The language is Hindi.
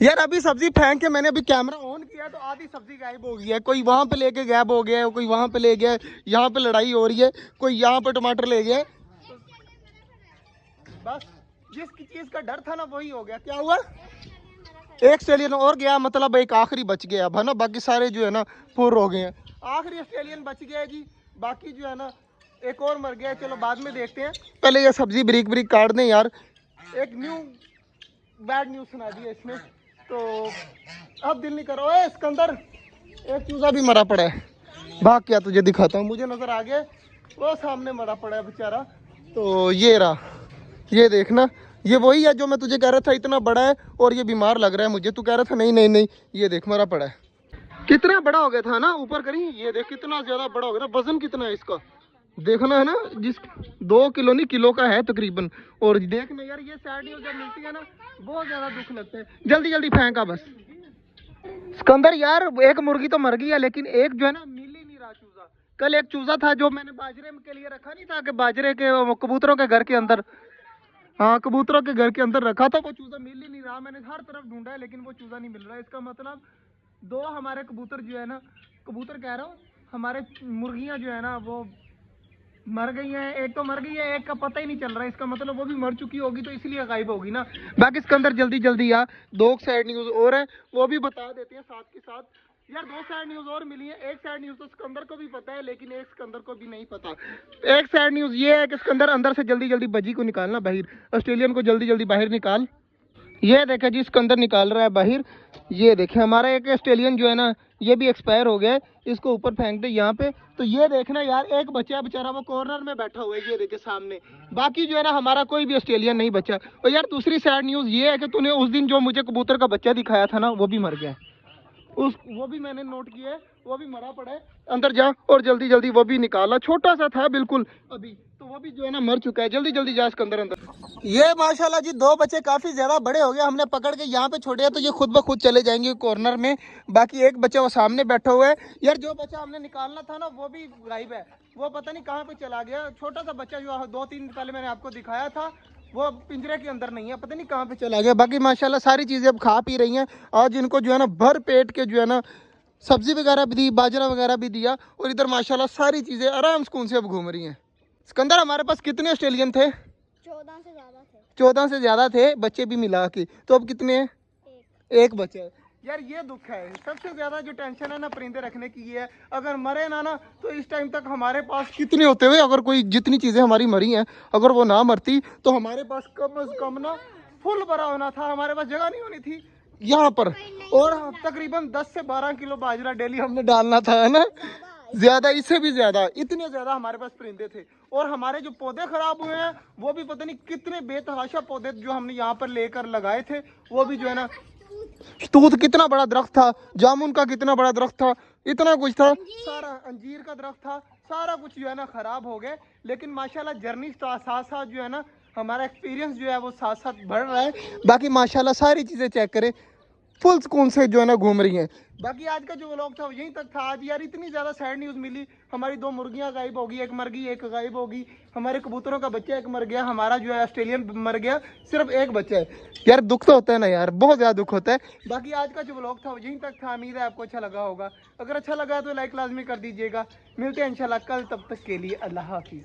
यार अभी सब्जी फेंक के मैंने अभी कैमरा ऑन किया तो आधी सब्जी गायब हो गई है। कोई वहां पे लेके गायब हो गया है, कोई वहां पे ले गया है, यहाँ पे लड़ाई हो रही है, कोई यहाँ पे टमाटर ले गया है। बस जिस चीज का डर था ना वही हो गया। क्या हुआ? एक ऑस्ट्रेलियन और गया, मतलब एक आखिरी बच गया अब है ना, बाकी सारे जो है ना पूर हो गए हैं। आखिरी ऑस्ट्रेलियन बच गया है जी, बाकी जो है ना एक और मर गया है। चलो बाद में देखते हैं, पहले ये सब्जी ब्रीक ब्रीक काट दें यार। एक न्यू बैड न्यूज़ सुना दिया इसने तो अब दिल नहीं कर रहा है। सिकंदर एक चूजा भी मरा पड़ा है, भाग क्या तुझे दिखाता हूँ। मुझे नजर आ गया वो सामने मरा पड़ा है बेचारा। तो ये रहा, ये देखना, ये वही है जो मैं तुझे कह रहा था इतना बड़ा है और ये बीमार लग रहा है मुझे। तू कह रहा था नहीं नहीं नहीं, ये देख मरा पड़ा है। कितना बड़ा हो गया था ना, ऊपर करी, ये देख कितना ज्यादा बड़ा हो गया था। वजन कितना है इसका देखना है ना, जिस 2 किलो नहीं किलो का है तकरीबन। और देखना यार ये सैड न्यूज़ जब मिलती है ना बहुत ज्यादा दुख लगता है। जल्दी जल्दी फेंका बस। सिकंदर यार एक मुर्गी तो मर गई है, लेकिन एक जो है ना मिल ही नहीं रहा चूजा। कल एक चूजा था जो मैंने बाजरे के लिए रखा नहीं था कि बाजरे के कबूतरों के घर के अंदर, हाँ कबूतरों के घर के अंदर रखा था, वो चूजा मिल ही नहीं रहा। मैंने हर तरफ ढूंढा है लेकिन वो चूजा नहीं मिल रहा है। इसका मतलब दो हमारे कबूतर जो है ना, कबूतर कह रहा हूँ, हमारे मुर्गियां जो है ना वो मर गई हैं। एक तो मर गई है, एक का पता ही नहीं चल रहा है। इसका मतलब वो भी मर चुकी होगी तो इसलिए गायब होगी ना। बाकी इसके अंदर जल्दी जल्दी यार दो सैड न्यूज और है, वो भी बता देते हैं साथ के साथ। यार दो सैड न्यूज और मिली है। एक सैड न्यूज तो सिकंदर को भी पता है लेकिन एक सिकंदर को भी नहीं पता। एक सैड न्यूज ये है कि सिकंदर अंदर से जल्दी जल्दी बजी को निकालना बाहर, ऑस्ट्रेलियन को जल्दी जल्दी बाहर निकाल। ये देखे जी सिकंदर निकाल रहा है बाहर। ये देखे हमारा एक ऑस्ट्रेलियन जो है ना ये भी एक्सपायर हो गया है, इसको ऊपर फेंक दे यहाँ पे। तो ये देखना यार एक बच्चा बेचारा वो कॉर्नर में बैठा हुआ है, ये देखे सामने। बाकी जो है ना हमारा कोई भी ऑस्ट्रेलियन नहीं बचा। और यार दूसरी सैड न्यूज़ ये है कि तूने उस दिन जो मुझे कबूतर का बच्चा दिखाया था ना वो भी मर गया है। उस वो भी मैंने नोट किया है, वो भी मरा पड़ा है। अंदर जा और जल्दी जल्दी वो भी निकाला, छोटा सा था बिल्कुल अभी, तो वो भी जो है ना मर चुका है। जल्दी जल्दी जा इसके अंदर अंदर। ये माशाल्लाह जी दो बच्चे काफी ज्यादा बड़े हो गए, हमने पकड़ के यहाँ पे छोड़े हैं तो ये खुद ब खुद चले जाएंगे कॉर्नर में। बाकी एक बच्चा वो सामने बैठा हुआ है। यार जो बच्चा हमने निकालना था ना वो भी गायब है, वो पता नहीं कहाँ पे चला गया। छोटा सा बच्चा जो 2-3 दिन पहले मैंने आपको दिखाया था वो पिंजरे के अंदर नहीं है, पता नहीं कहाँ पे चला गया। बाकी माशाल्लाह सारी चीजें अब खा पी रही हैं। आज इनको जो है ना भर पेट के जो है ना सब्जी वगैरह भी दी, बाजरा वगैरह भी दिया। और इधर माशाल्लाह सारी चीजें आराम सुकून से अब घूम रही हैं। सिकंदर हमारे पास कितने ऑस्ट्रेलियन थे? 14 से ज्यादा थे। 14 से ज्यादा थे, बच्चे भी मिला के। तो अब कितने हैं? एक बच्चा है। यार ये दुख है, सबसे ज्यादा जो टेंशन है ना परिंदे रखने की ये है। अगर मरे ना ना तो इस टाइम तक हमारे पास कितने होते हुए, अगर कोई जितनी चीजें हमारी मरी हैं अगर वो ना मरती तो हमारे पास कम से कम ना फुल भरा होना था। हमारे पास जगह नहीं होनी थी यहाँ पर। और तकरीबन 10 से 12 किलो बाजरा डेली हमने डालना था, है ना। ज्यादा, इससे भी ज्यादा, इतने ज्यादा हमारे पास परिंदे थे। और हमारे जो पौधे खराब हुए हैं वो भी पता नहीं कितने बेतहाशा पौधे जो हमने यहाँ पर लेकर लगाए थे वो भी जो है ना, शतूत कितना बड़ा दरख्त था, जामुन का कितना बड़ा दरख्त था, इतना कुछ था, सारा अंजीर का दरख्त था, सारा कुछ जो है ना खराब हो गए। लेकिन माशाल्लाह जर्नी साथ साथ जो है ना हमारा एक्सपीरियंस जो है वो साथ साथ बढ़ रहा है। बाकी माशाल्लाह सारी चीज़ें चेक करें, फुल सुकून से जो है ना घूम रही हैं। बाकी आज का जो व्लॉग था वो यहीं तक था। आज यार इतनी ज़्यादा सैड न्यूज़ मिली, हमारी 2 मुर्गियां गायब हो गई, एक मर गई एक गायब हो गई, हमारे कबूतरों का बच्चा एक मर गया, हमारा जो है ऑस्ट्रेलियन मर गया, सिर्फ एक बच्चा है। यार दुख तो होता है ना यार, बहुत ज़्यादा दुख होता है। बाकी आज का जो व्लॉग था वो यहीं तक था। उम्मीद है आपको अच्छा लगा होगा। अगर अच्छा लगा तो लाइक लाजमी कर दीजिएगा। मिलते हैं इंशाल्लाह कल, तब तक के लिए अल्लाह हाफिज़।